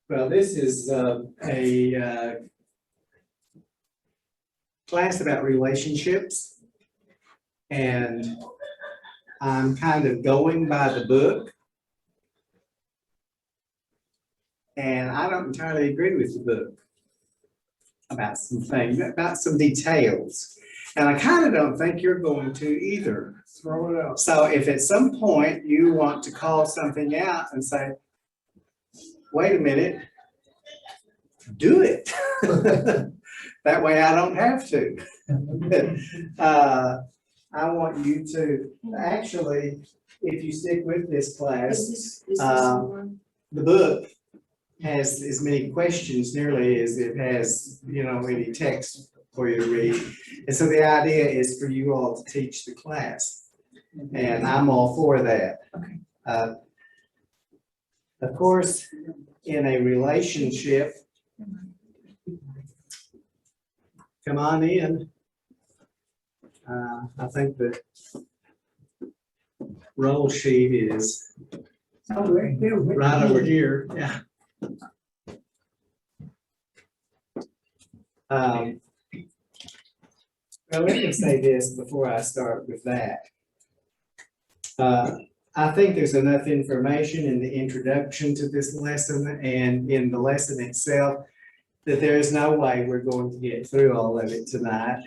Well, this is a class about relationships, and I'm kind of going by the book. And I don't entirely agree with the book about some things, about some details. And I kind of don't think you're going to either. Throw it out. So if at some point you want to call something out and say, wait a minute, do it. That way I don't have to. I want you to, actually, if you stick with this class, the book has as many questions nearly as it has, any text for you to read. And so the idea is for you all to teach the class. And I'm all for that. Okay. Of course, in a relationship, come on in. I think the roll sheet is right over here. Yeah. Well, let me say this before I start with that. I think there's enough information in the introduction to this lesson and in the lesson itself that there is no way we're going to get through all of it tonight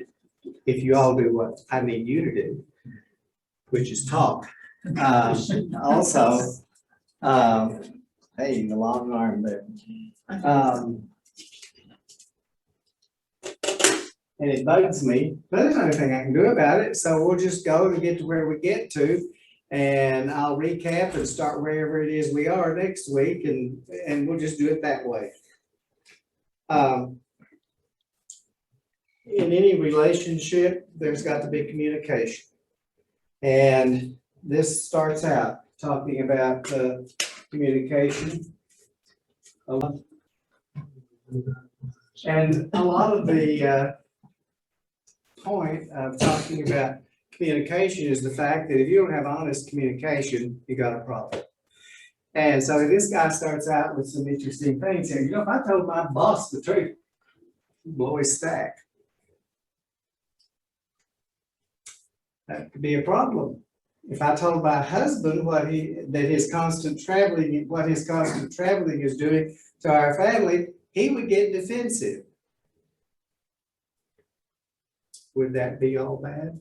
if you all do what I need you to do, which is talk. Also, hey, the long arm there. And it bugs me, but there's nothing I can do about it. So we'll just go and get to where we get to. And I'll recap and start wherever it is we are next week, and we'll just do it that way. In any relationship, there's got to be communication. And this starts out talking about communication. And a lot of the point of talking about communication is the fact that if you don't have honest communication, you got a problem. And so this guy starts out with some interesting things here. If I told my boss the truth, he'd blow his stack. That could be a problem. If I told my husband what his constant traveling is doing to our family, he would get defensive. Would that be all bad?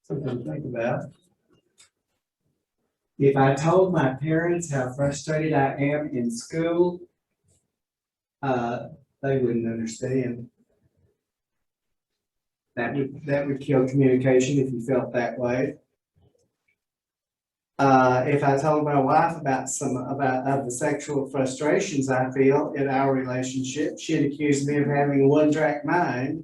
Something to think about. If I told my parents how frustrated I am in school, they wouldn't understand. That would kill communication if you felt that way. If I told my wife about the sexual frustrations I feel in our relationship, she'd accuse me of having a one-track mind.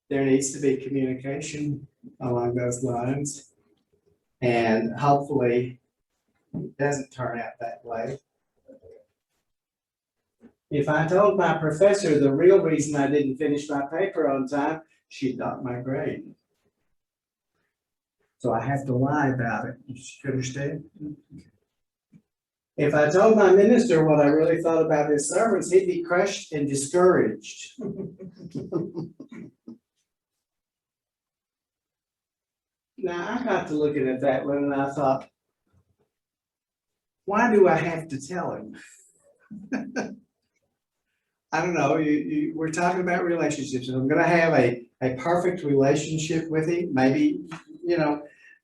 There needs to be communication along those lines, and hopefully it doesn't turn out that way. If I told my professor the real reason I didn't finish my paper on time, she'd dock my grade. So I have to lie about it. You understand? If I told my minister what I really thought about his sermons, he'd be crushed and discouraged. Now, I got to looking at that one and I thought, why do I have to tell him? I don't know, we're talking about relationships, and I'm gonna have a perfect relationship with him, maybe,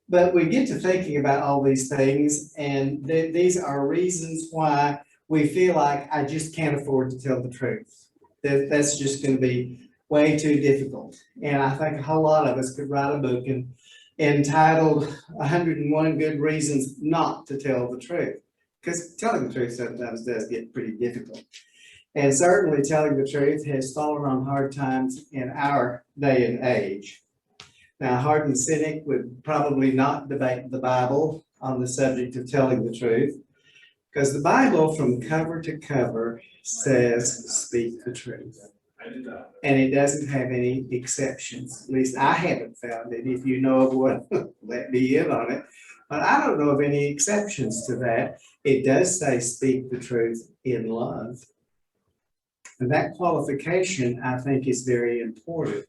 but we get to thinking about all these things, and these are reasons why we feel like I just can't afford to tell the truth. That's just gonna be way too difficult. And I think a whole lot of us could write a book entitled 101 Good Reasons Not to Tell the Truth. Because telling the truth sometimes does get pretty difficult. And certainly telling the truth has fallen on hard times in our day and age. Now, a hardened cynic would probably not debate the Bible on the subject of telling the truth, because the Bible from cover to cover says, speak the truth. And it doesn't have any exceptions. At least I haven't found it. If you know of one, let me in on it. But I don't know of any exceptions to that. It does say speak the truth in love. And that qualification, I think, is very important.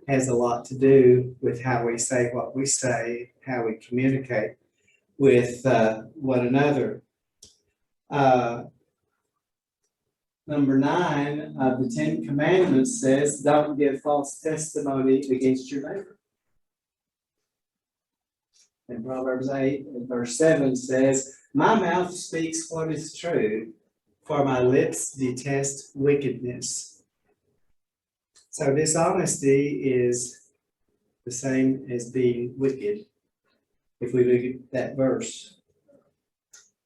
Has a lot to do with how we say what we say, how we communicate with one another. Number 9 of the 10 Commandments says, don't give false testimony against your neighbor. And Proverbs 8 and verse 7 says, my mouth speaks what is true, for my lips detest wickedness. So dishonesty is the same as being wicked, if we look at that verse.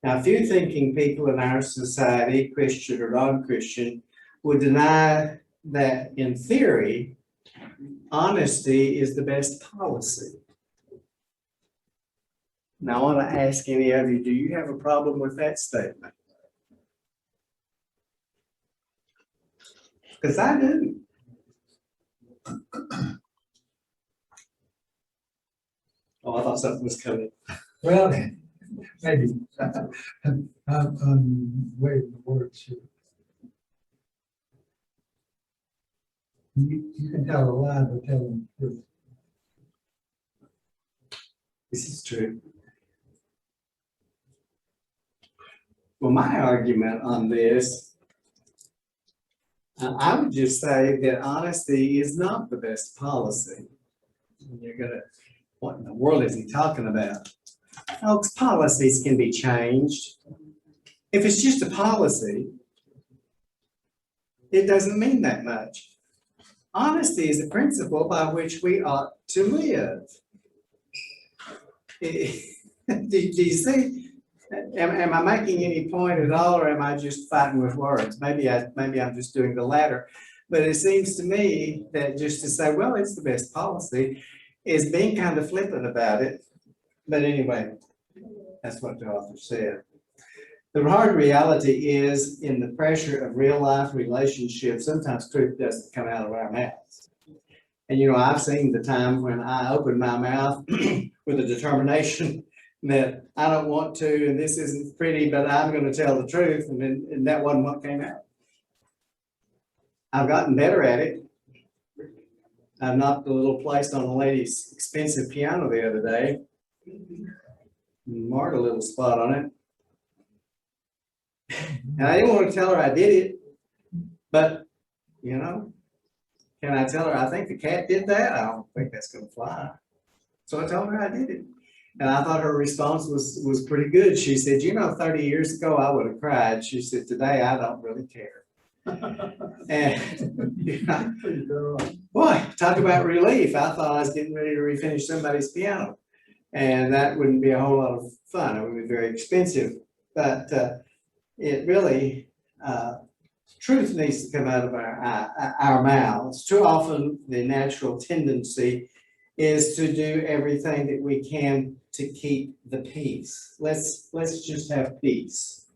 Now, few thinking people in our society, Christian or non-Christian, would deny that in theory, honesty is the best policy. Now, I want to ask any of you, do you have a problem with that statement? Because I do. Oh, I thought something was coming. Well, maybe. I'm waiting the words here. You can tell a lie by telling the truth. This is true. Well, my argument on this, I would just say that honesty is not the best policy. You're gonna, what in the world is he talking about? Folks, policies can be changed. If it's just a policy, it doesn't mean that much. Honesty is a principle by which we ought to live. Do you see? Am I making any point at all, or am I just fighting with words? Maybe I'm just doing the latter. But it seems to me that just to say, well, it's the best policy, is being kind of flippant about it. But anyway, that's what the author said. The hard reality is, in the pressure of real life relationships, sometimes truth doesn't come out of our mouths. And you know, I've seen the time when I open my mouth with a determination that I don't want to, and this isn't pretty, but I'm going to tell the truth, and that wasn't what came out. I've gotten better at it. I knocked a little place on a lady's expensive piano the other day, marked a little spot on it. And I didn't want to tell her I did it, but, you know, can I tell her I think the cat did that? I don't think that's going to fly. So I told her I did it. And I thought her response was pretty good. She said, you know, 30 years ago, I would have cried. She said, today, I don't really care. And, you know, boy, talk about relief. I thought I was getting ready to refinish somebody's piano. And that wouldn't be a whole lot of fun. It would be very expensive. But it really, truth needs to come out of our mouths. Too often, the natural tendency is to do everything that we can to keep the peace. Let's just have peace.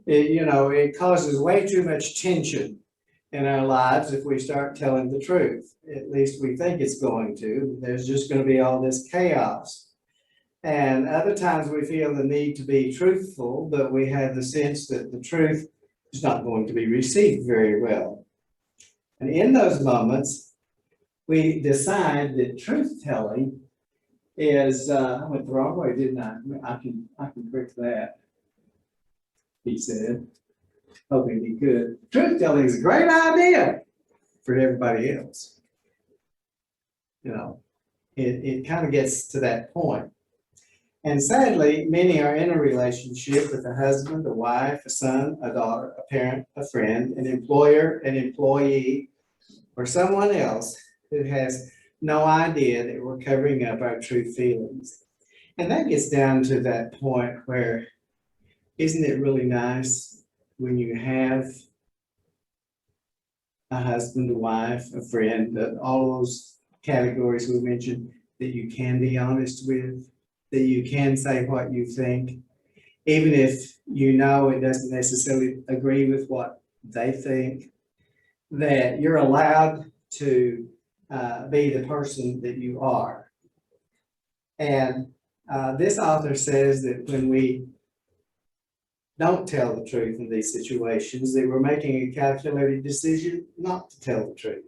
It causes way too much tension in our lives if we start telling the truth. At least we think it's going to. There's just going to be all this chaos. And other times we feel the need to be truthful, but we have the sense that the truth is not going to be received very well. And in those moments, we decide that truth telling is, I went the wrong way, didn't I? I can correct that, he said, hoping he could. Truth telling is a great idea for everybody else. You know, it kind of gets to that point. And sadly, many are in a relationship with a husband, a wife, a son, a daughter, a parent, a friend, an employer, an employee, or someone else who has no idea that we're covering up our true feelings. And that gets down to that point where, isn't it really nice when you have a husband, a wife, a friend, all those categories we mentioned, that you can be honest with, that you can say what you think, even if you know it doesn't necessarily agree with what they think, that you're allowed to be the person that you are. And this author says that when we don't tell the truth in these situations, that we're making a calculated decision not to tell the truth.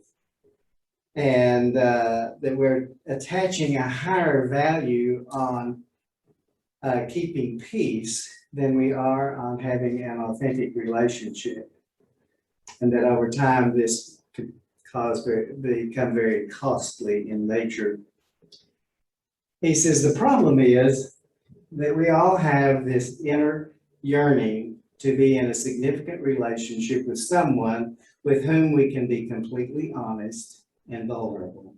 And that we're attaching a higher value on keeping peace than we are on having an authentic relationship. And that over time, this could become very costly in nature. He says the problem is that we all have this inner yearning to be in a significant relationship with someone with whom we can be completely honest and vulnerable.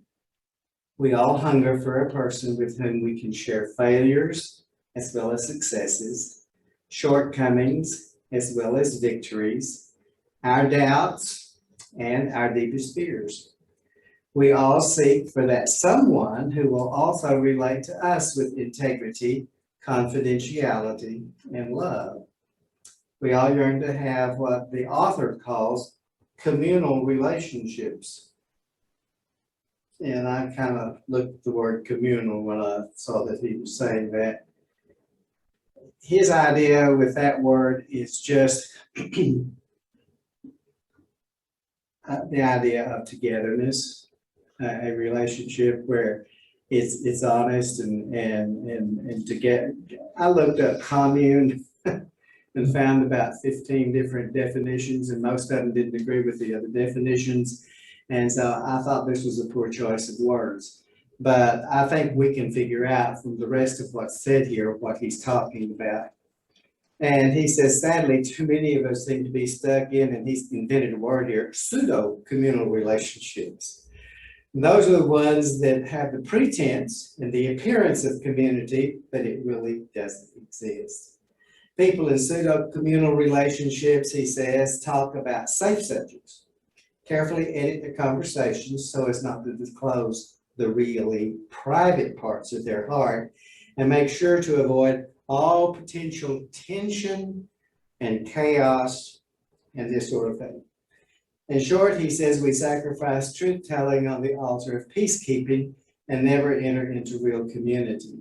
We all hunger for a person with whom we can share failures as well as successes, shortcomings as well as victories, our doubts and our deepest fears. We all seek for that someone who will also relate to us with integrity, confidentiality, and love. We all yearn to have what the author calls communal relationships. And I kind of looked at the word communal when I saw that he was saying that. His idea with that word is just the idea of togetherness, a relationship where it's honest and to get. I looked up commune and found about 15 different definitions, and most of them didn't agree with the other definitions. And so I thought this was a poor choice of words. But I think we can figure out from the rest of what's said here what he's talking about. And he says, sadly, too many of us seem to be stuck in, and he's invented a word here, pseudo communal relationships. And those are the ones that have the pretense and the appearance of community, but it really doesn't exist. People in pseudo communal relationships, he says, talk about safe subjects, carefully edit the conversations so as not to disclose the really private parts of their heart, and make sure to avoid all potential tension and chaos and this sort of thing. In short, he says we sacrifice truth-telling on the altar of peacekeeping and never enter into real community.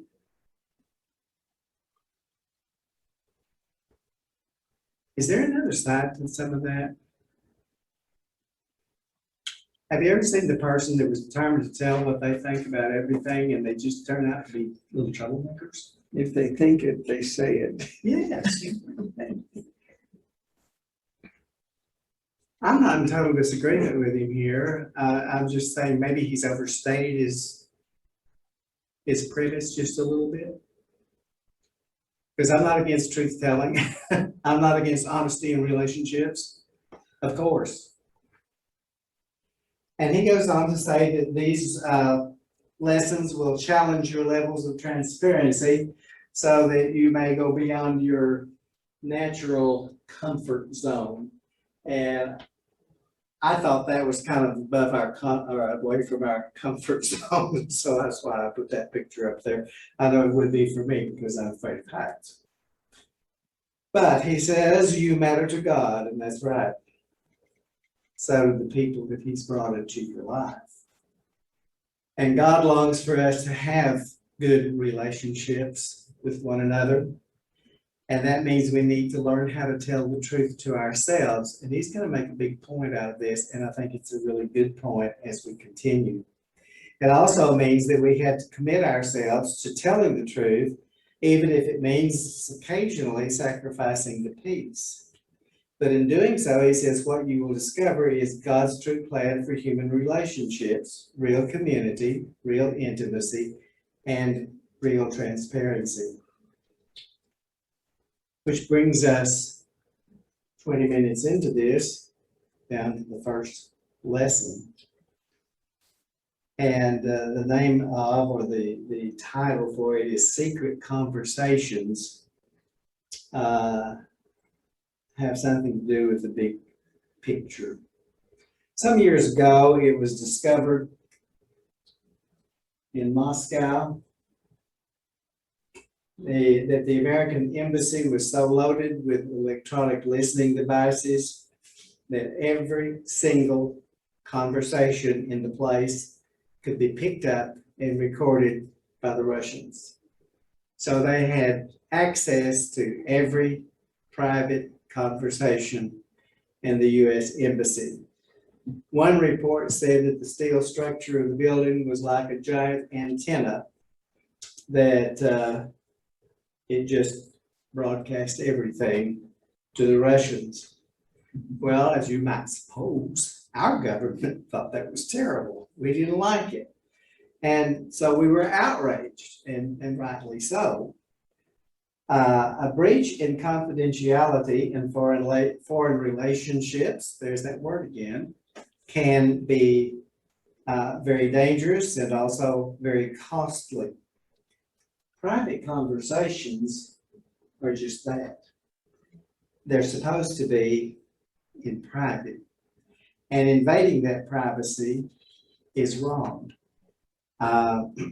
Is there another side to some of that? Have you ever seen the person that was determined to tell what they think about everything and they just turn out to be little troublemakers? If they think it, they say it. Yes. I'm not in total disagreement with him here. I'm just saying maybe he's overstated his premise just a little bit. Because I'm not against truth telling. I'm not against honesty in relationships, of course. And he goes on to say that these lessons will challenge your levels of transparency so that you may go beyond your natural comfort zone. And I thought that was kind of above or away from our comfort zone. So that's why I put that picture up there. I know it would be for me because I'm afraid of heights. But he says you matter to God, and that's right. So do the people that he's brought into your life. And God longs for us to have good relationships with one another. And that means we need to learn how to tell the truth to ourselves. And he's going to make a big point out of this. And I think it's a really good point as we continue. It also means that we have to commit ourselves to telling the truth, even if it means occasionally sacrificing the peace. But in doing so, he says, what you will discover is God's true plan for human relationships, real community, real intimacy, and real transparency. Which brings us 20 minutes into this, down to the first lesson. And the name of, or the title for it is Secret Conversations. Have something to do with the big picture. Some years ago, it was discovered in Moscow that the American embassy was so loaded with electronic listening devices that every single conversation in the place could be picked up and recorded by the Russians. So they had access to every private conversation in the US Embassy. One report said that the steel structure of the building was like a giant antenna that it just broadcast everything to the Russians. Well, as you might suppose, our government thought that was terrible. We didn't like it. And so we were outraged, and rightly so. A breach in confidentiality in foreign relationships, there's that word again, can be very dangerous and also very costly. Private conversations are just that. They're supposed to be in private, and invading that privacy is wrong.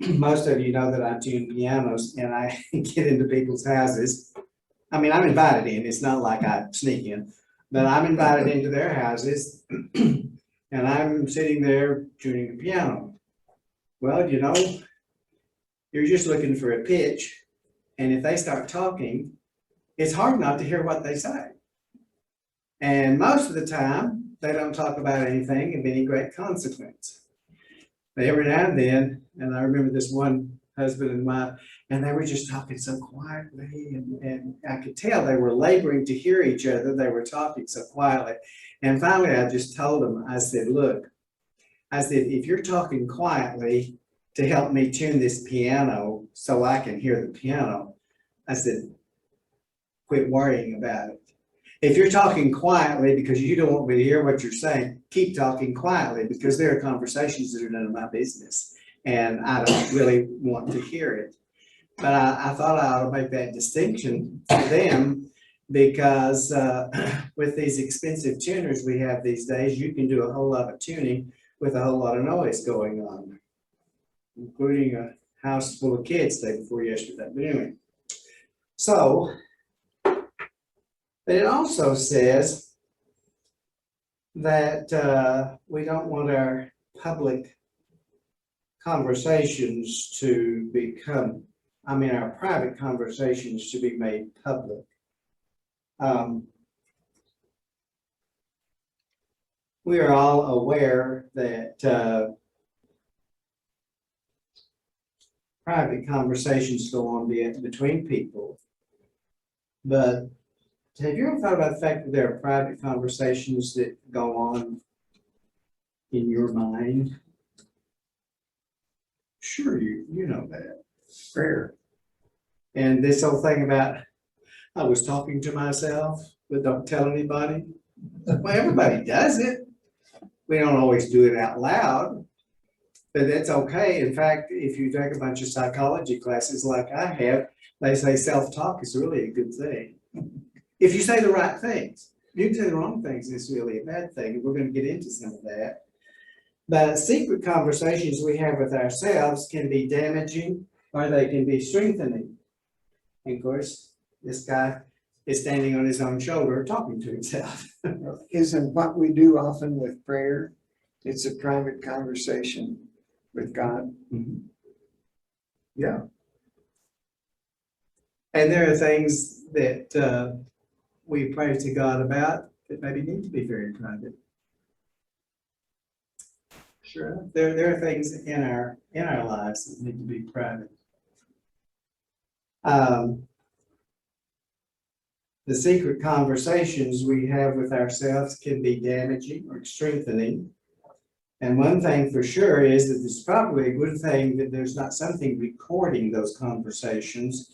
Most of you know that I tune pianos and I get into people's houses. I mean, I'm invited in, it's not like I sneak in, but I'm invited into their houses and I'm sitting there tuning the piano. Well, you know, you're just looking for a pitch, and if they start talking, it's hard not to hear what they say. And most of the time, they don't talk about anything of any great consequence. But every now and then, and I remember this one husband and wife, and they were just talking so quietly, and I could tell they were laboring to hear each other. They were talking so quietly. And finally, I just told them, I said, look, I said, if you're talking quietly to help me tune this piano so I can hear the piano, I said, quit worrying about it. If you're talking quietly because you don't want me to hear what you're saying, keep talking quietly, because there are conversations that are none of my business and I don't really want to hear it. But I thought I ought to make that distinction for them, because with these expensive tuners we have these days, you can do a whole lot of tuning with a whole lot of noise going on, including a house full of kids day before yesterday. But anyway, so it also says that we don't want our public conversations to become, our private conversations to be made public. We are all aware that private conversations go on between people, but have you ever thought about the fact that there are private conversations that go on in your mind? Sure, you know that. Prayer. And this whole thing about, I was talking to myself, but don't tell anybody. Well, everybody does it. We don't always do it out loud, but that's okay. In fact, if you take a bunch of psychology classes like I have, they say self-talk is really a good thing. If you say the right things. You can say the wrong things, it's really a bad thing. And we're going to get into some of that. But secret conversations we have with ourselves can be damaging, or they can be strengthening. And of course, this guy is standing on his own shoulder talking to himself. Isn't what we do often with prayer? It's a private conversation with God. Mm-hmm. Yeah. And there are things that we pray to God about that maybe need to be very private. Sure. There are things in our lives that need to be private. The secret conversations we have with ourselves can be damaging or strengthening. And one thing for sure is that it's probably a good thing that there's not something recording those conversations,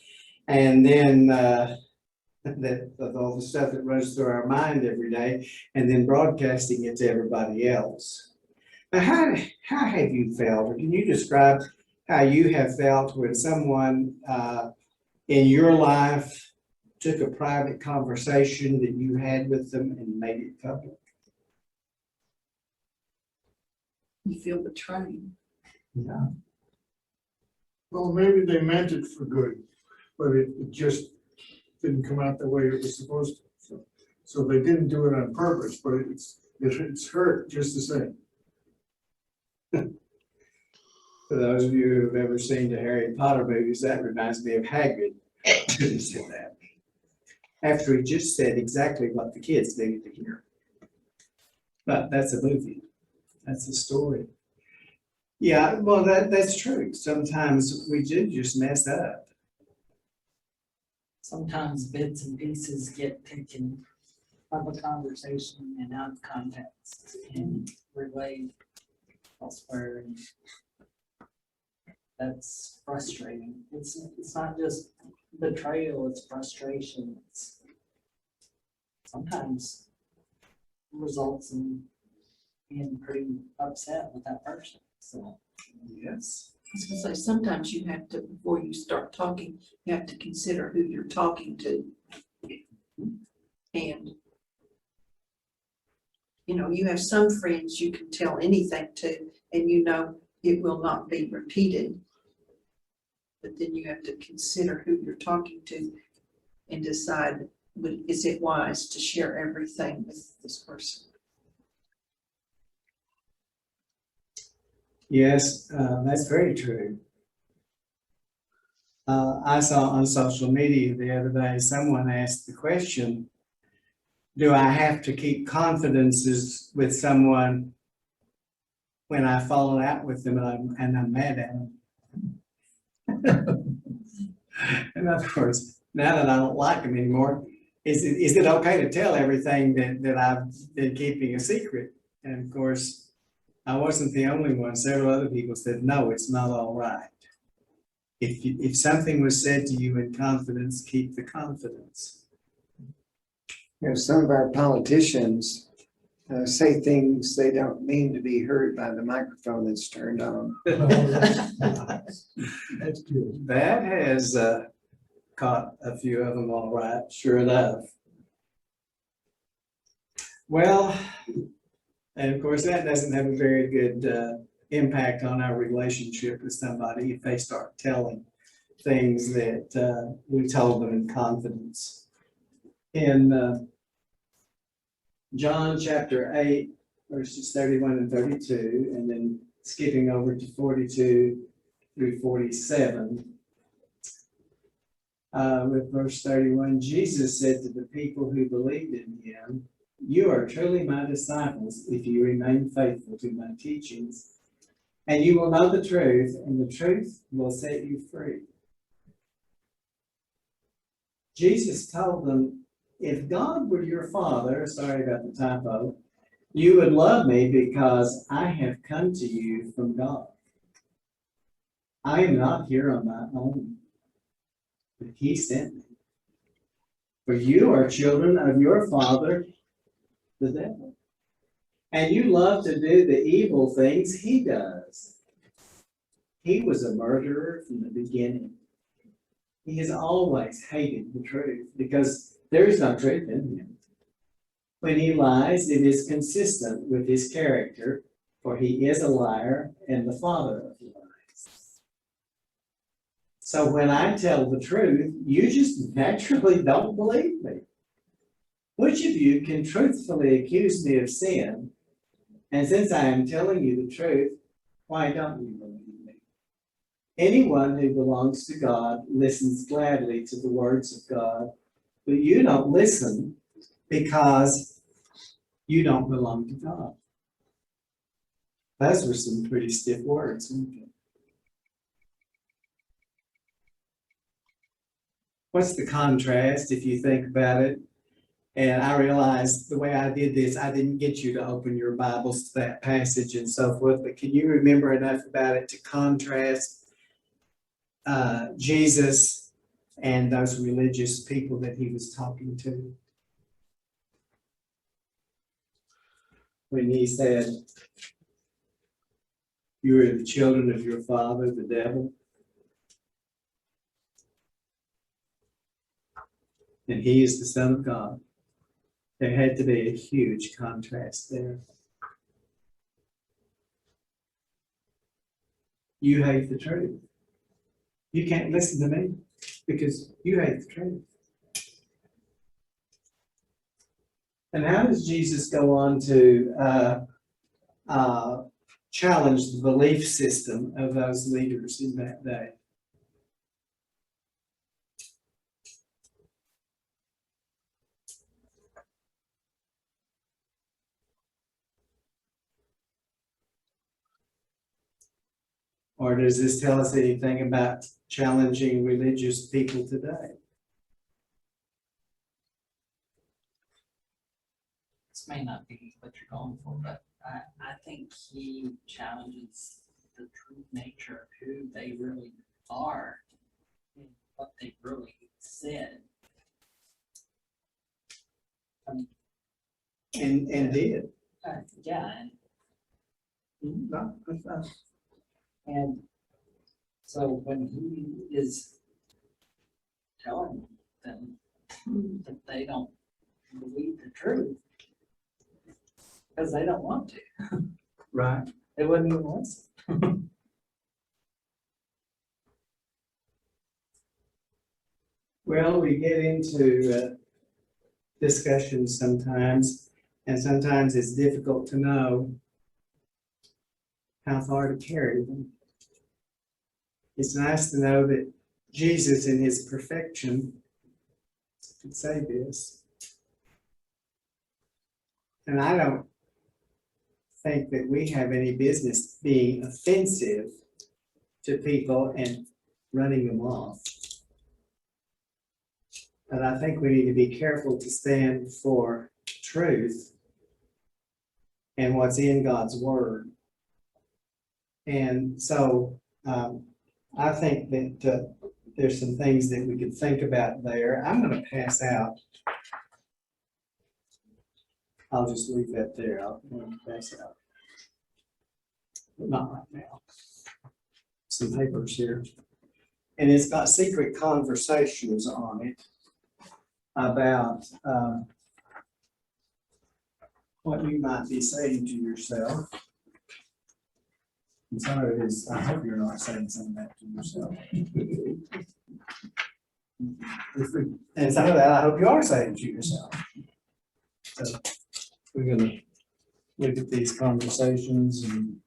and then that of all the stuff that runs through our mind every day, and then broadcasting it to everybody else. Now, how have you felt, or can you describe how you have felt when someone in your life took a private conversation that you had with them and made it public? You feel betrayed. Yeah. Well, maybe they meant it for good, but it just didn't come out the way it was supposed to. So they didn't do it on purpose, but it's hurt just the same. For those of you who have ever seen the Harry Potter movies, that reminds me of Hagrid. He said that. After he just said exactly what the kids needed to hear. But that's a movie. That's a story. Yeah, well, that's true. Sometimes we do just mess up. Sometimes bits and pieces get taken of a conversation and out of context and relayed elsewhere. And that's frustrating. It's not just betrayal, it's frustration. It's sometimes results in being pretty upset with that person, so. Yes. I was gonna say, sometimes you have to, before you start talking, you have to consider who you're talking to. And, you know, you have some friends you can tell anything to, and you know it will not be repeated. But then you have to consider who you're talking to and decide, is it wise to share everything with this person? Yes, that's very true. I saw on social media the other day, someone asked the question, do I have to keep confidences with someone when I've fallen out with them and I'm mad at them? In other words, now that I don't like them anymore, is it okay to tell everything that I've been keeping a secret? And of course, I wasn't the only one. Several other people said, no, it's not all right. If something was said to you in confidence, keep the confidence. You know, some of our politicians say things they don't mean to be heard by the microphone that's turned on. That's good. That has caught a few of them all right, sure enough. Well, and of course, that doesn't have a very good impact on our relationship with somebody if they start telling things that we told them in confidence. In John chapter 8, verses 31 and 32, and then skipping over to 42 through 47, with verse 31, Jesus said to the people who believed in him, you are truly my disciples if you remain faithful to my teachings, and you will know the truth, and the truth will set you free. Jesus told them, if God were your father, sorry about the typo, you would love me because I have come to you from God. I am not here on my own, but he sent me. For you are children of your father, the devil. And you love to do the evil things he does. He was a murderer from the beginning. He has always hated the truth because there is no truth in him. When he lies, it is consistent with his character, for he is a liar and the father of lies. So when I tell the truth, you just naturally don't believe me. Which of you can truthfully accuse me of sin? And since I am telling you the truth, why don't you believe me? Anyone who belongs to God listens gladly to the words of God, but you don't listen because you don't belong to God. Those were some pretty stiff words, weren't they? What's the contrast if you think about it? And I realized the way I did this, I didn't get you to open your Bibles to that passage and so forth, but can you remember enough about it to contrast Jesus and those religious people that he was talking to? When he said, you are the children of your father, the devil, and he is the Son of God. There had to be a huge contrast there. You hate the truth. You can't listen to me because you hate the truth. And how does Jesus go on to challenge the belief system of those leaders in that day. Or does this tell us anything about challenging religious people today? This may not be what you're going for, but I think he challenges the true nature of who they really are and what they really said. And did. Yeah, No, that's not- and so when he is telling them that they don't believe the truth, because they don't want to, Right. they wouldn't even listen. Well, we get into discussions sometimes, and sometimes it's difficult to know how far to carry them. It's nice to know that Jesus in his perfection could say this. And I don't think that we have any business being offensive to people and running them off. But I think we need to be careful to stand for truth and what's in God's word. And so I think that there's some things that we could think about there. I'm going to pass out. I'll just leave that there. I'm going to pass out. But not right now. Some papers here. And it's got secret conversations on it about what you might be saying to yourself. And some of it is, I hope you're not saying some of that to yourself. And some of that, I hope you are saying to yourself. So we're gonna look at these conversations and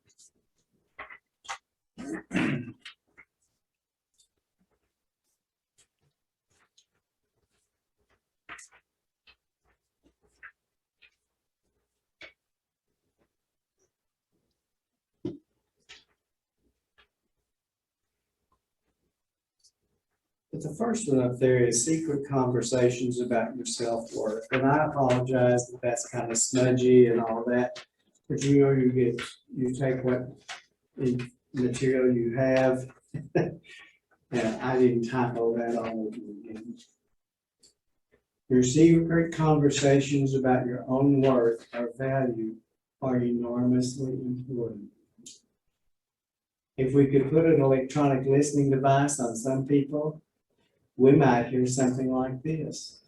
but the first one up there is secret conversations about your self-worth. And I apologize that that's kind of smudgy and all that. But you know, you take what material you have. And I didn't typo that all over again. Your secret conversations about your own worth or value are enormously important. If we could put an electronic listening device on some people, we might hear something like this.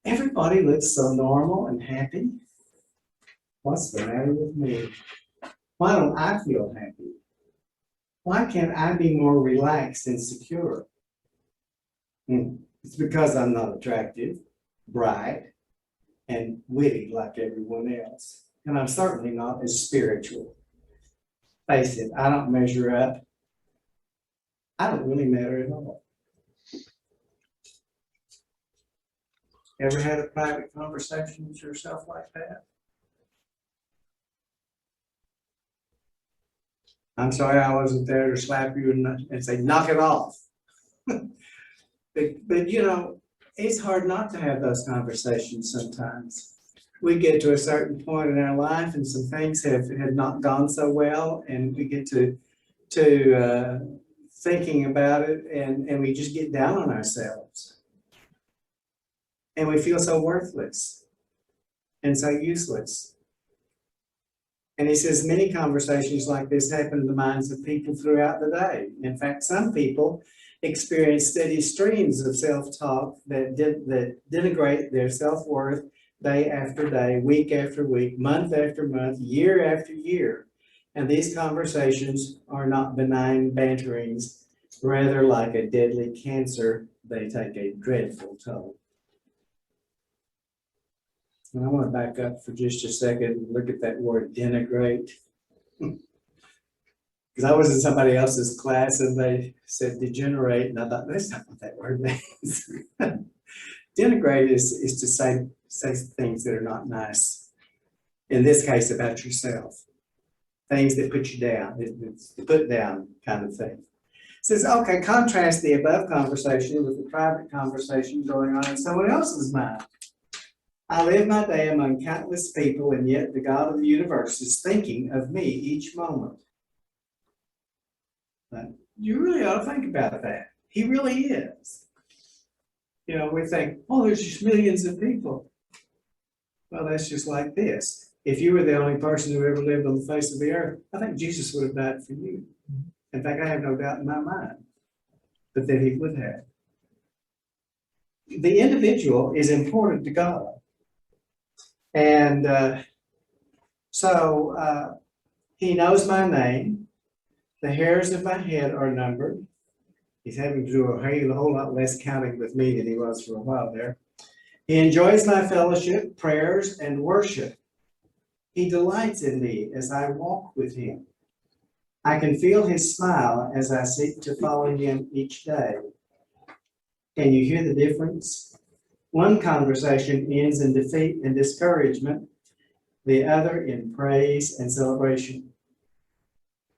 Everybody looks so normal and happy. What's the matter with me? Why don't I feel happy? Why can't I be more relaxed and secure? It's because I'm not attractive, bright, and witty like everyone else. And I'm certainly not as spiritual. Face it, I don't measure up. I don't really matter at all. Ever had a private conversation with yourself like that? I'm sorry I wasn't there to slap you and say, knock it off. But you know, it's hard not to have those conversations sometimes. We get to a certain point in our life and some things have not gone so well, and we get to thinking about it, and we just get down on ourselves. And we feel so worthless and so useless. And he says many conversations like this happen in the minds of people throughout the day. In fact, some people experience steady streams of self-talk that denigrate their self-worth day after day, week after week, month after month, year after year. And these conversations are not benign banterings, rather like a deadly cancer, they take a dreadful toll. And I want to back up for just a second and look at that word denigrate. Because I was in somebody else's class and they said degenerate, and I thought, that's not what that word means. Denigrate is to say things that are not nice. In this case, about yourself. Things that put you down, it's the put down kind of thing. It says, okay, contrast the above conversation with the private conversation going on in someone else's mind. I live my day among countless people, and yet the God of the universe is thinking of me each moment. But you really ought to think about that. He really is. You know, we think, oh, there's just millions of people. Well, that's just like this. If you were the only person who ever lived on the face of the earth, I think Jesus would have died for you. In fact, I have no doubt in my mind, but that he would have. The individual is important to God. And so he knows my name. The hairs of my head are numbered. He's having to do a whole lot less counting with me than he was for a while there. He enjoys my fellowship, prayers, and worship. He delights in me as I walk with him. I can feel his smile as I seek to follow him each day. Can you hear the difference? One conversation ends in defeat and discouragement, the other in praise and celebration.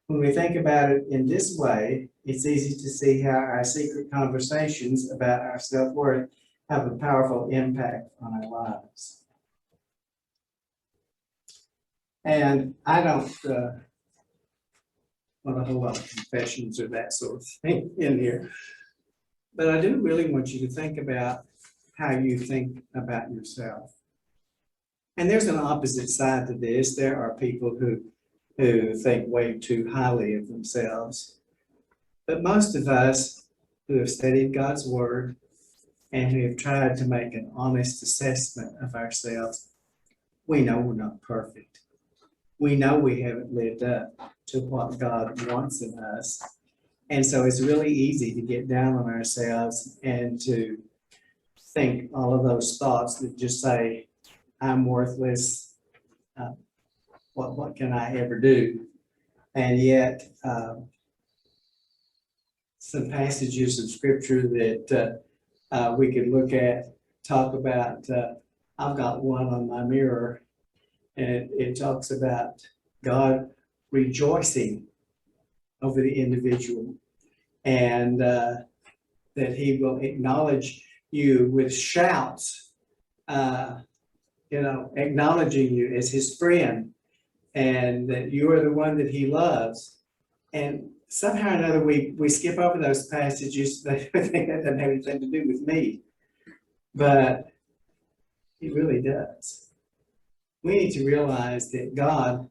When we think about it in this way, it's easy to see how our secret conversations about our self-worth have a powerful impact on our lives. And I don't want a whole lot of confessions or that sort of thing in here, but I do really want you to think about how you think about yourself. And there's an opposite side to this. There are people who think way too highly of themselves. But most of us who have studied God's word and who have tried to make an honest assessment of ourselves, we know we're not perfect. We know we haven't lived up to what God wants in us. And so it's really easy to get down on ourselves and to think all of those thoughts that just say, I'm worthless. What can I ever do? And yet, some passages of scripture that we could look at talk about, I've got one on my mirror, and it talks about God rejoicing over the individual, and that he will acknowledge you with shouts, acknowledging you as his friend, and that you are the one that he loves. And somehow or another, we skip over those passages. I think that doesn't have anything to do with me, but it really does. We need to realize that God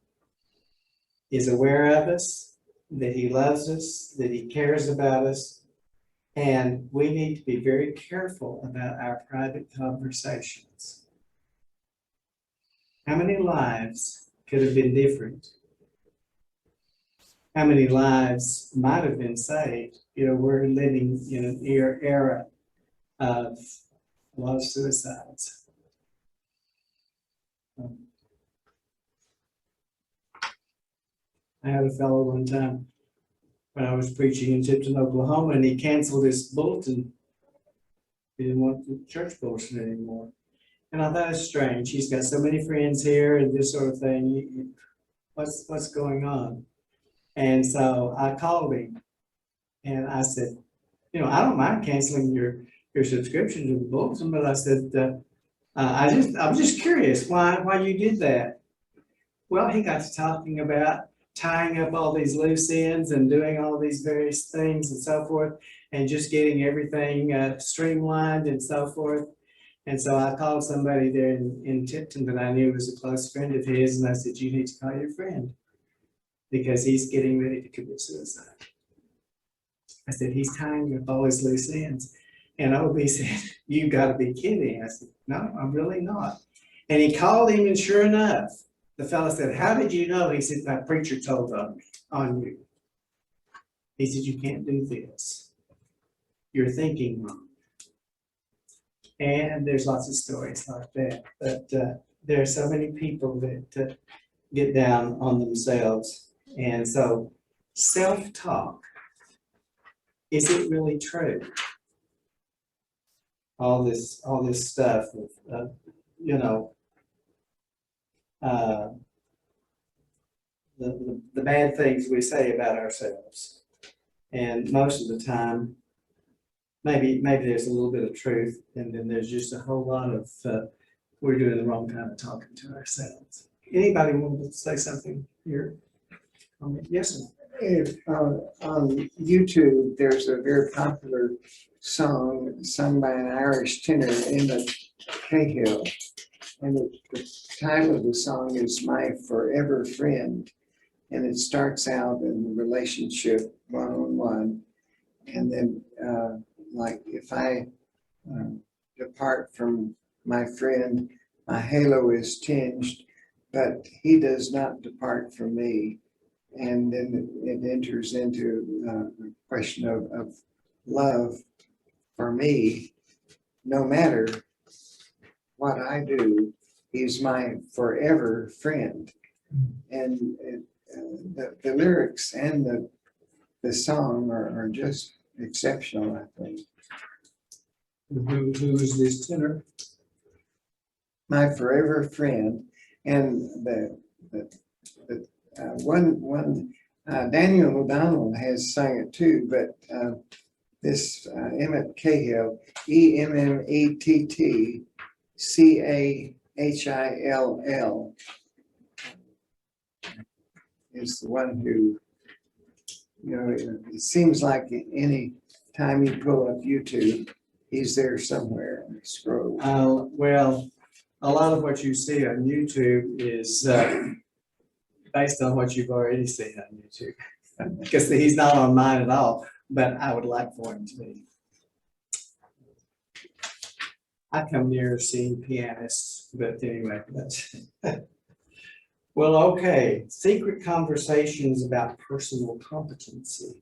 is aware of us, that he loves us, that he cares about us, and we need to be very careful about our private conversations. How many lives could have been different? How many lives might have been saved? You know, we're living in an era of a lot of suicides. I had a fellow one time when I was preaching in Tipton, Oklahoma, and he canceled his bulletin. He didn't want the church bulletin anymore. And I thought it's strange. He's got so many friends here and this sort of thing. What's going on? And so I called him and I said, I don't mind canceling your subscription to the bulletin, but I said, I was just curious why you did that. Well, he got to talking about tying up all these loose ends and doing all these various things and so forth, and just getting everything streamlined and so forth. And so I called somebody there in Tipton that I knew was a close friend of his, and I said, you need to call your friend because he's getting ready to commit suicide. I said, he's tying up all his loose ends. And OB said, you gotta be kidding. I said, no, I'm really not. And he called him, and sure enough, the fellow said, how did you know? He said, my preacher told on you. He said, you can't do this. You're thinking wrong. And there's lots of stories like that. But there are so many people that get down on themselves. And so self-talk, is it really true? All this stuff of, you know, uh, the bad things we say about ourselves. And most of the time, maybe there's a little bit of truth, and then there's just a whole lot of, we're doing the wrong kind of talking to ourselves. Anybody want to say something here? Yes, sir. If, on YouTube, there's a very popular song sung by an Irish tenor, Emmett Cahill. And the title of the song is My Forever Friend. And it starts out in the relationship one-on-one. And then, like, if I depart from my friend, my halo is tinged, but he does not depart from me. And then it enters into the question of love for me. No matter what I do, he's my forever friend. And the lyrics and the song are just exceptional, I think. Who is this tenor? My forever friend. And Daniel O'Donnell has sung it too, but this Emmett Cahill, EMMETT CAHILL, is the one who, you know, it seems like any time you pull up YouTube, he's there somewhere on the scroll. Well, a lot of what you see on YouTube is based on what you've already seen on YouTube. Because he's not on mine at all, but I would like for him to be. I come near seeing pianists, but anyway, that's. Well, okay, secret conversations about personal competency.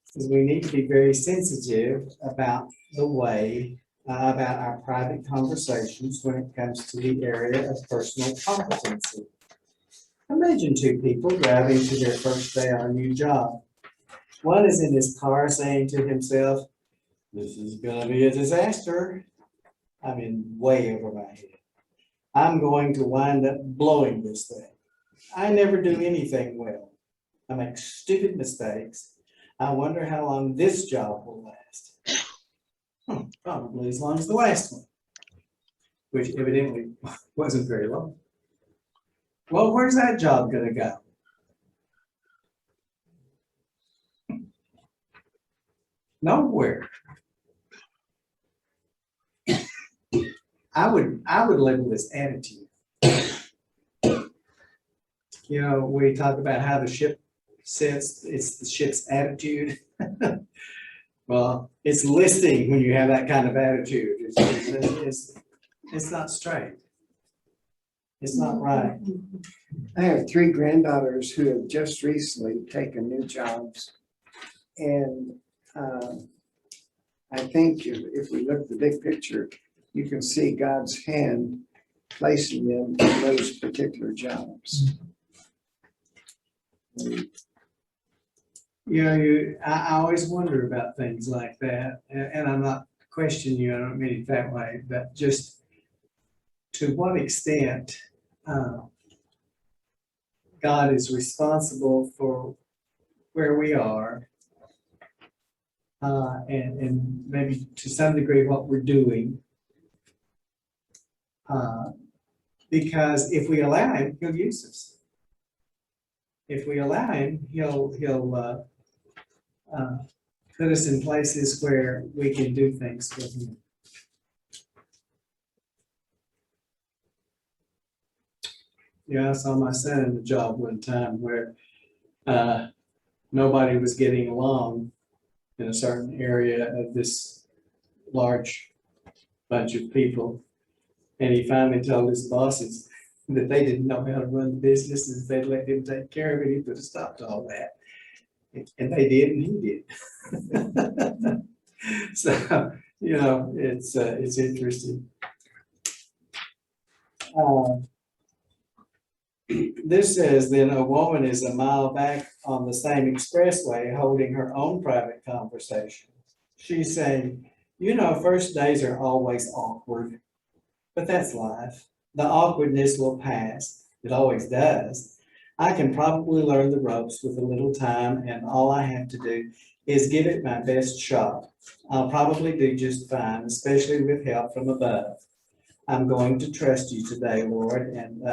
Because we need to be very sensitive about the way, about our private conversations when it comes to the area of personal competency. Imagine two people driving to their first day on a new job. One is in his car saying to himself, "This is gonna be a disaster. I mean, way over my head. I'm going to wind up blowing this thing. I never do anything well. I make stupid mistakes. I wonder how long this job will last. Probably as long as the last one," which evidently wasn't very long. Well, where's that job gonna go? Nowhere. I would label this attitude. You know, we talk about how the ship sits, it's the ship's attitude. Well, it's listing when you have that kind of attitude. It's not straight. It's not right. I have 3 granddaughters who have just recently taken new jobs. And I think if we look at the big picture, you can see God's hand placing them in those particular jobs. You know, I always wonder about things like that, and I'm not questioning you, I don't mean it that way, but just to what extent God is responsible for where we are, and maybe to some degree what we're doing. Because if we allow him, he'll use us. If we allow him, he'll put us in places where we can do things with him. Yeah, I saw my son in a job one time where nobody was getting along in a certain area of this large bunch of people. And he finally told his bosses that they didn't know how to run the business, and if they'd let him take care of it, he put a stop to all that. And they did, and he did. So, you know, it's interesting. This says, then a woman is a mile back on the same expressway holding her own private conversation. She's saying, you know, first days are always awkward, but that's life. The awkwardness will pass. It always does. I can probably learn the ropes with a little time, and all I have to do is give it my best shot. I'll probably do just fine, especially with help from above. I'm going to trust you today, Lord, and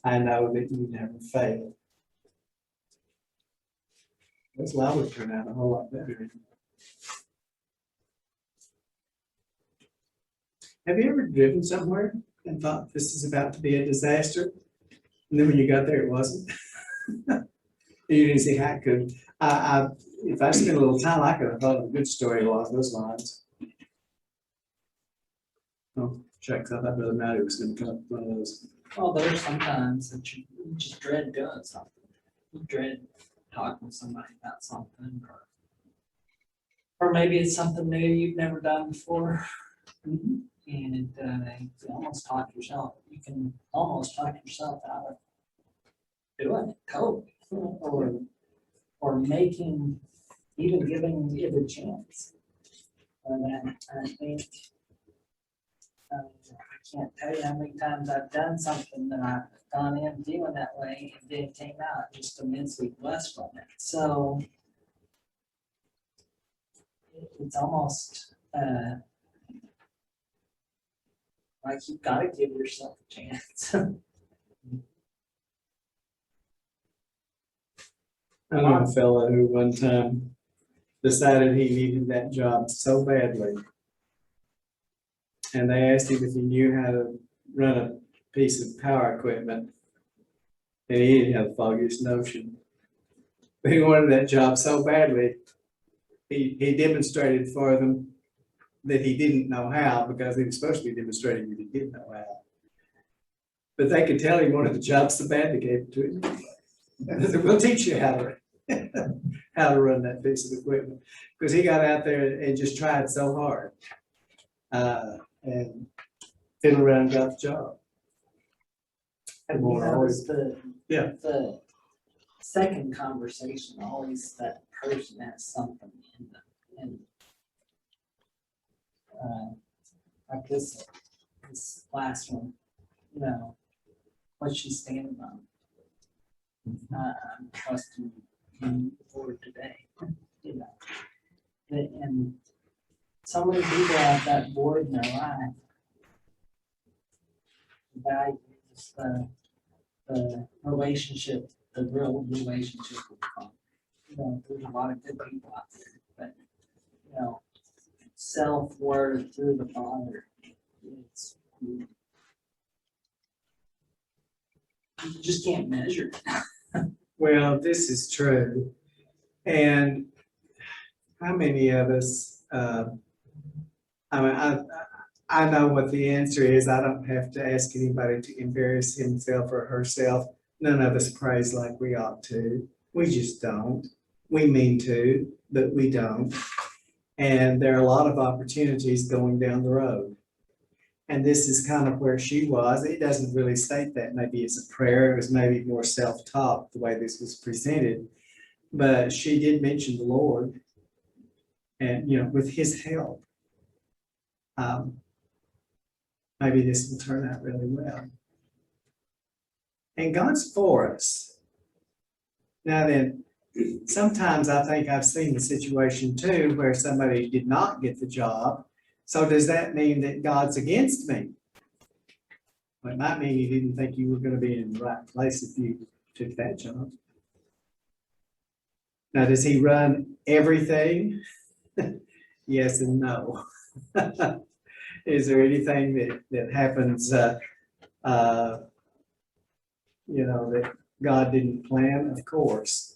I know that you never fail. This law would turn out a whole lot better. Have you ever driven somewhere and thought this is about to be a disaster? And then when you got there, it wasn't? You didn't see how it could. If I spent a little time, I could have thought of a good story along those lines. Oh, shucks, I thought Brother Matty was gonna come up with one of those. Well, there's sometimes that you just dread doing something. You dread talking to somebody about something, or maybe it's something new you've never done before. And you can almost talk yourself out of doing it totally, or making, even giving it a chance. And I think, I can't tell you how many times I've done something that I've gone in feeling that way and then came out just immensely blessed from it. So it's almost like you've got to give yourself a chance. I know a fellow who one time decided he needed that job so badly. And they asked him if he knew how to run a piece of power equipment. And he didn't have the foggiest notion. But he wanted that job so badly, he demonstrated for them that he didn't know how, because he was supposed to be demonstrating that he did know how. But they could tell he wanted the job so bad they gave it to him. They said, we'll teach you how to run that piece of equipment. Because he got out there and just tried so hard. And fiddled around and got the job. And you notice the Yeah. second conversation, always that person has something in them. And like this last one, you know, what's she standing on? I'm trusting you for today, you know. And so many people have that board in their life. Values the relationship, the real relationship with God. You know, there's a lot of good people out there, but you know, self-worth through the Father, it's, you just can't measure it. Well, this is true. And how many of us, I know what the answer is. I don't have to ask anybody to embarrass himself or herself. None of us praise like we ought to. We just don't. We mean to, but we don't. And there are a lot of opportunities going down the road. And this is kind of where she was. It doesn't really state that. Maybe it's a prayer. It was maybe more self-taught the way this was presented. But she did mention the Lord and, you know, with his help, maybe this will turn out really well. And God's for us. Now then, sometimes I think I've seen the situation too where somebody did not get the job. So does that mean that God's against me? Well, it might mean you didn't think you were going to be in the right place if you took that job. Now, does he run everything? Yes and no. Is there anything that happens, you know, that God didn't plan? Of course.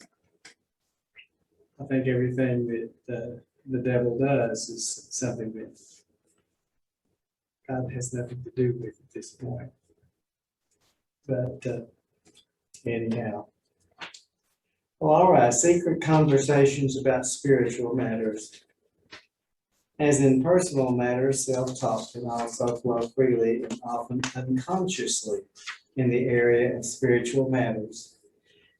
I think everything that the devil does is something that God has nothing to do with at this point. But anyhow. Well, all right, secret conversations about spiritual matters. As in personal matters, self-talk can also flow freely and often unconsciously. in the area of spiritual matters.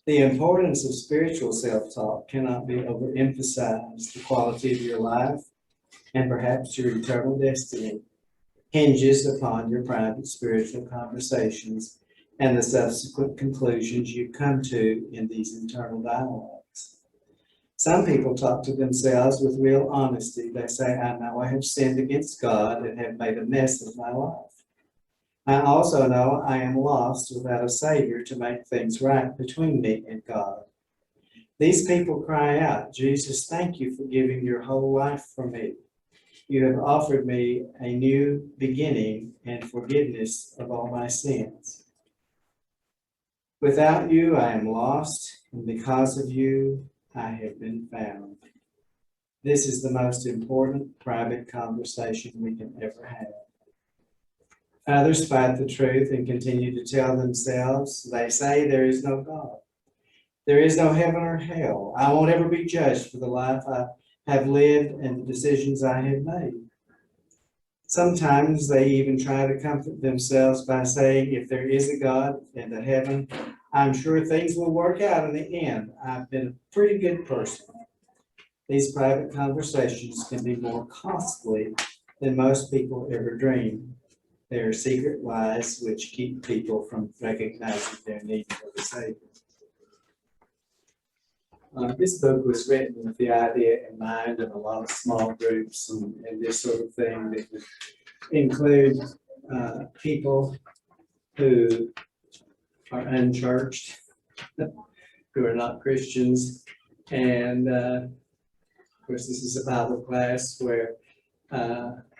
The importance of spiritual self-talk cannot be overemphasized. The quality of your life and perhaps your eternal destiny hinges upon your private spiritual conversations and the subsequent conclusions you come to in these internal dialogues. Some people talk to themselves with real honesty. They say, I know I have sinned against God and have made a mess of my life. I also know I am lost without a Savior to make things right between me and God. These people cry out, Jesus, thank you for giving your whole life for me. You have offered me a new beginning and forgiveness of all my sins. Without you, I am lost, and because of you, I have been found. This is the most important private conversation we can ever have. Others fight the truth and continue to tell themselves, they say there is no God. There is no heaven or hell. I won't ever be judged for the life I have lived and the decisions I have made. Sometimes they even try to comfort themselves by saying, if there is a God and a heaven, I'm sure things will work out in the end. I've been a pretty good person. These private conversations can be more costly than most people ever dream. They are secret lies which keep people from recognizing their need for the Savior. This book was written with the idea in mind of a lot of small groups and this sort of thing that would include people who are unchurched, who are not Christians, and of course this is a Bible class where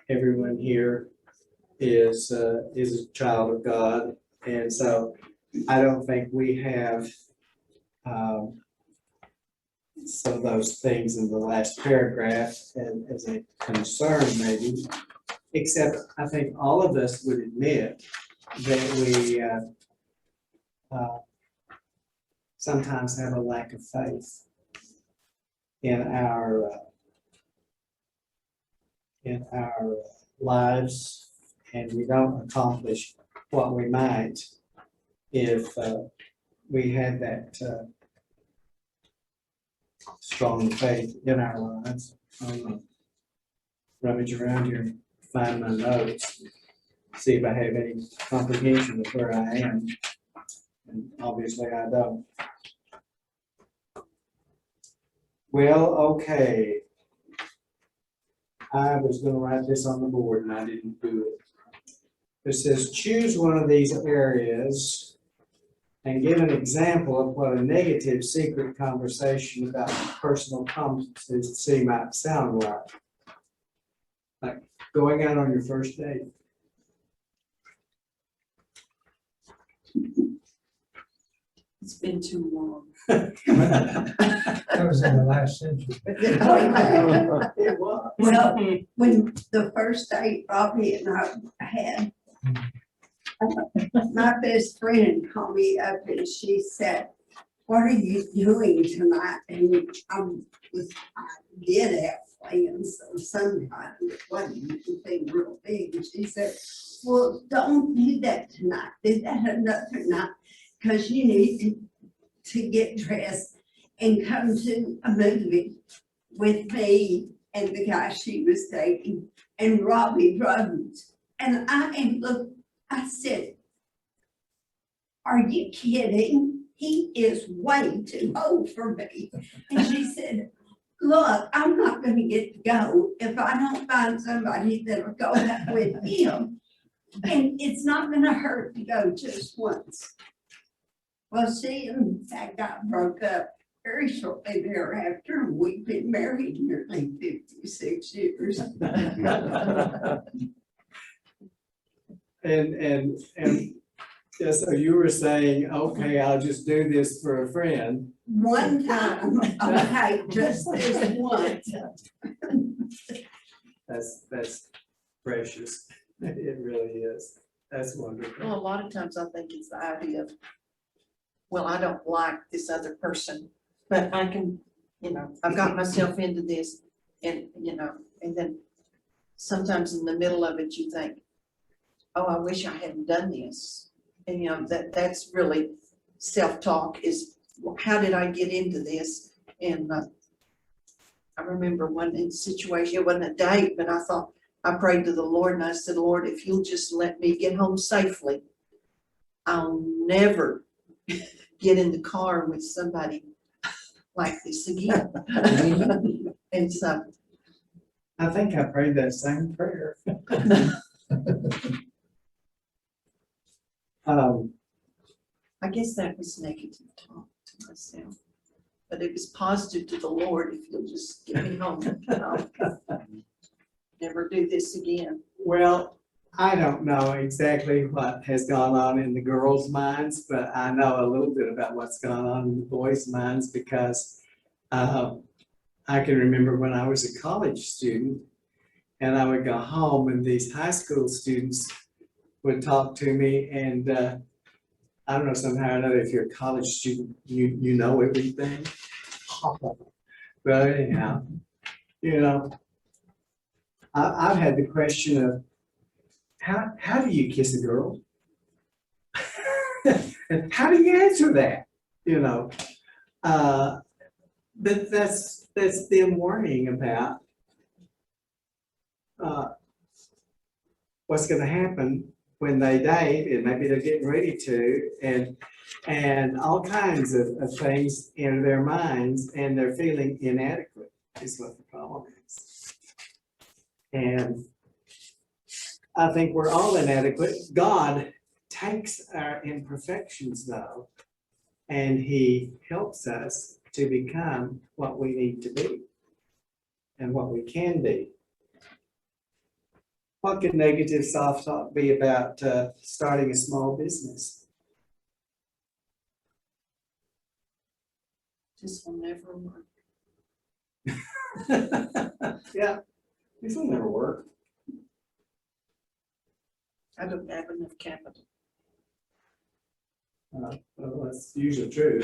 everyone here is a child of God, and so I don't think we have some of those things in the last paragraph as a concern maybe, except I think all of us would admit that we sometimes have a lack of faith in our lives, and we don't accomplish what we might if we had that strong faith in our lives. I'm gonna rummage around here and find my notes, see if I have any comprehension of where I am, and obviously I don't. Well, okay. I was gonna write this on the board and I didn't do it. It says, choose one of these areas and give an example of what a negative secret conversation about personal competency might sound like. Like going out on your first date. It's been too long. That was in the last century. It was. Well, when the first date Robbie and I had, my best friend called me up and she said, what are you doing tonight? And I did have plans of some kind, it wasn't anything real big. And she said, well, don't do that tonight, do that another night, because you need to get dressed and come to a movie with me and the guy she was dating and Robbie Rhodes. And I said, are you kidding? He is way too old for me. And she said, look, I'm not gonna get to go if I don't find somebody that'll go out with him. And it's not gonna hurt to go just once. Well, she and that guy broke up very shortly thereafter, and we've been married nearly 56 years. And yeah, so you were saying, okay, I'll just do this for a friend. One time, okay, just this once. That's precious. It really is. That's wonderful. Well, a lot of times I think it's the idea of, well, I don't like this other person, but I can, I've got myself into this and, and then sometimes in the middle of it, you think, oh, I wish I hadn't done this. And, that's really self-talk is, well, how did I get into this? And, I remember one situation, it wasn't a date, but I thought, I prayed to the Lord and I said, Lord, if you'll just let me get home safely, I'll never get in the car with somebody like this again. And so, I think I prayed that same prayer. I guess that was negative talk to myself. But it was positive to the Lord, if you'll just get me home, I'll never do this again. Well, I don't know exactly what has gone on in the girls' minds, but I know a little bit about what's gone on in the boys' minds because I can remember when I was a college student and I would go home and these high school students would talk to me and I don't know, somehow or another, if you're a college student, you know everything. But anyhow, I've had the question of how do you kiss a girl? And how do you answer that? But that's them worrying about what's gonna happen when they date, and maybe they're getting ready to, and all kinds of things in their minds, and they're feeling inadequate is what the problem is. And I think we're all inadequate. God takes our imperfections though, and he helps us to become what we need to be and what we can be. What could negative self-talk be about starting a small business? This will never work. Yeah, this will never work. I don't have enough capital. Well, that's usually true.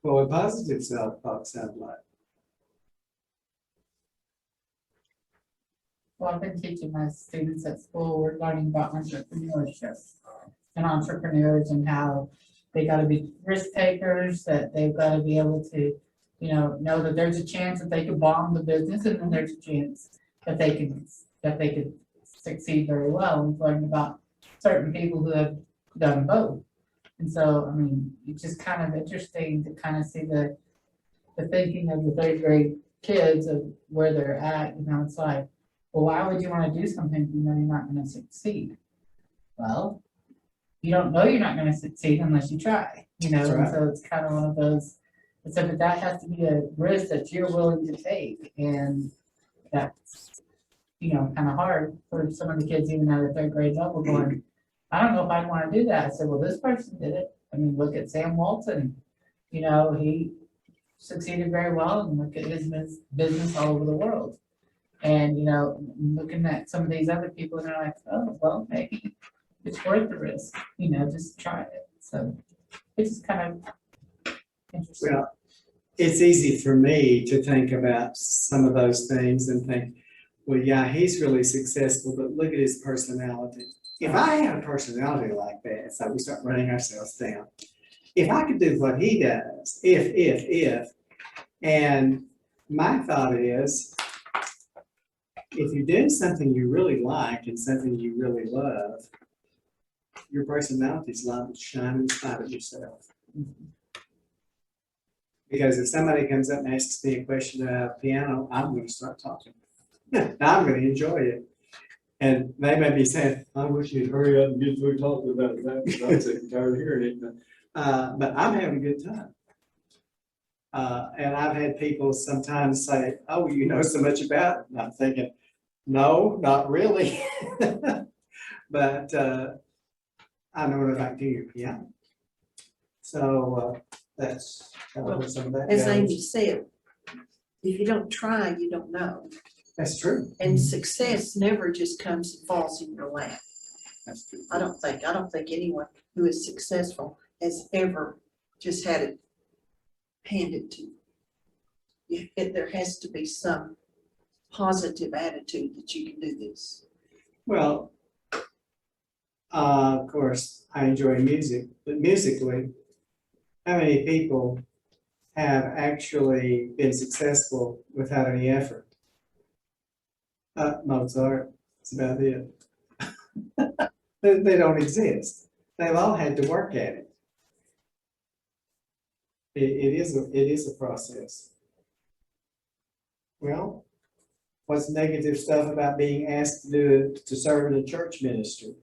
Well, what positive self-talk sounds like? Well, I've been teaching my students at school, we're learning about entrepreneurship and entrepreneurs and how they gotta be risk takers, that they've gotta be able to, know that there's a chance that they could bomb the business and then there's a chance that they could succeed very well. We've learned about certain people who have done both. And so, I mean, it's just kind of interesting to kind of see the thinking of the third grade kids of where they're at, it's like, well, why would you want to do something if you know you're not going to succeed? Well, you don't know you're not going to succeed unless you try, That's and right. so it's kind of one of those, but that has to be a risk that you're willing to take, and that's, kind of hard for some of the kids even at the third grade level going, I don't know if I want to do that. I said, well, this person did it. I mean, look at Sam Walton, he succeeded very well, and look at his business all over the world. And, looking at some of these other people, and they're like, oh, well, maybe it's worth the risk, just try it. So it's just kind of interesting. Well, it's easy for me to think about some of those things and think, well, yeah, he's really successful, but look at his personality. If I had a personality like that, so we start running ourselves down. If I could do what he does, if, and my thought is, if you do something you really like and something you really love, your personality's liable to shine in spite of yourself. Because if somebody comes up and asks me a question about piano, I'm going to start talking. I'm going to enjoy it. And they may be saying, I wish you'd hurry up and get through talking about that because I'm sick and tired of hearing it. But I'm having a good time. And I've had people sometimes say, oh, you know so much about it. And I'm thinking, no, not really. But I know what I like to do piano. So that's some of that. As Amy goes. said, if you don't try, you don't know. That's true. And success never just comes and falls in your lap. That's true. I don't think anyone who is successful has ever just had it handed to you. There has to be some positive attitude that you can do this. Well, of course, I enjoy music, but musically, how many people have actually been successful without any effort? Mozart, that's about it. They don't exist. They've all had to work at it. It is a process. Well, what's negative stuff about being asked to do it, to serve in a church ministry?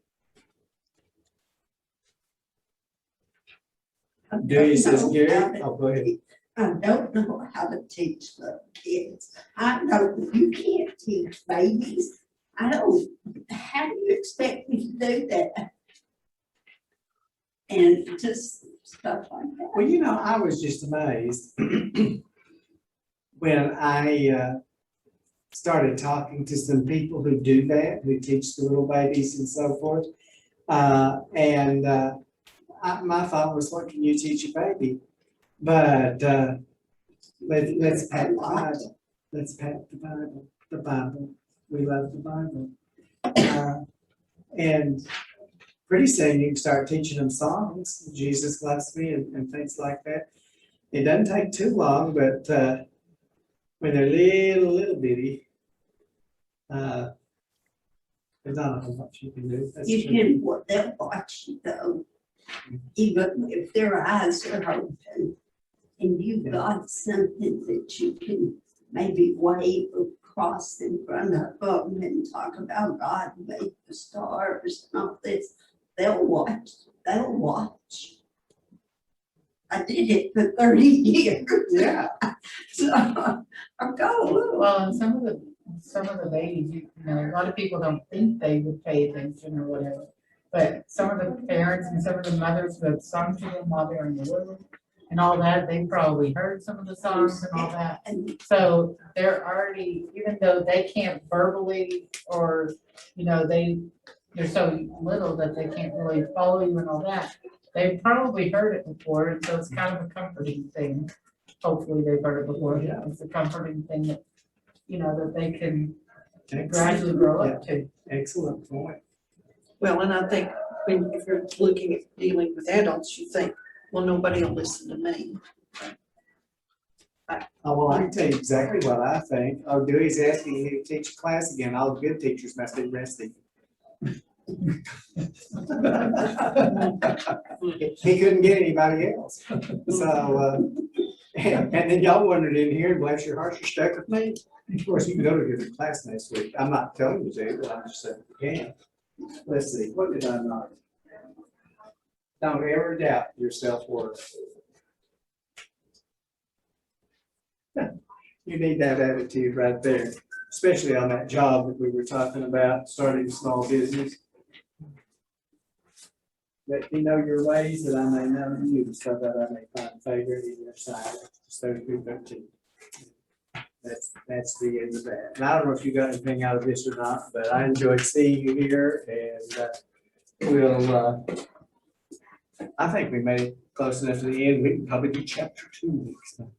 Dewey says, Gary, oh, go ahead. I don't know how to teach the kids. I know you can't teach babies. I don't, how do you expect me to do that? And just stuff like that. Well, I was just amazed when I started talking to some people who do that, who teach the little babies and so forth. My thought was, what can you teach a baby? But let's pat the Bible. Let's pat the Bible. The Bible. We love the Bible. And pretty soon you can start teaching them songs. Jesus loves me and things like that. It doesn't take too long, but when they're little bitty, there's not a whole much you can do. That's You true. can, what they'll watch though, even if their eyes are open and you've got something that you can maybe wave across in front of them and talk about God made the stars and all this, they'll watch. I did it for 30 years. Yeah. So I go, Well, and some of the babies, a lot of people don't think they would pay attention or whatever. But some of the parents and some of the mothers who have sung to them while they're in the womb and all that, they probably heard some of the songs and all that. and So they're already, even though they can't verbally or, they're so little that they can't really follow you and all that. They've probably heard it before, and so it's kind of a comforting thing. Hopefully they've heard it before. Yeah. It's a comforting thing that, that they can Excellent. gradually grow up to. Excellent point. Well, and I think if you're looking at dealing with adults, you think, well, nobody will listen to me. Oh, well, I can tell you exactly what I think. Oh, Dewey's asking me to teach a class again. All good teachers must be resting. He couldn't get anybody else. So, and then y'all wandered in here and bless your hearts, you're stuck with me. Of course, you can go to a different class next week. I'm not telling you to, but I'm just saying you can. Let's see, what did I not? Don't ever doubt your self-worth. You need that attitude right there, especially on that job that we were talking about, starting a small business. Let me know your ways that I may know you, so that I may find favor in your sight. It's 32:13. That's the end of that. And I don't know if you got anything out of this or not, but I enjoyed seeing you here, and we'll, I think we made it close enough to the end. We can probably do chapter 2 next time.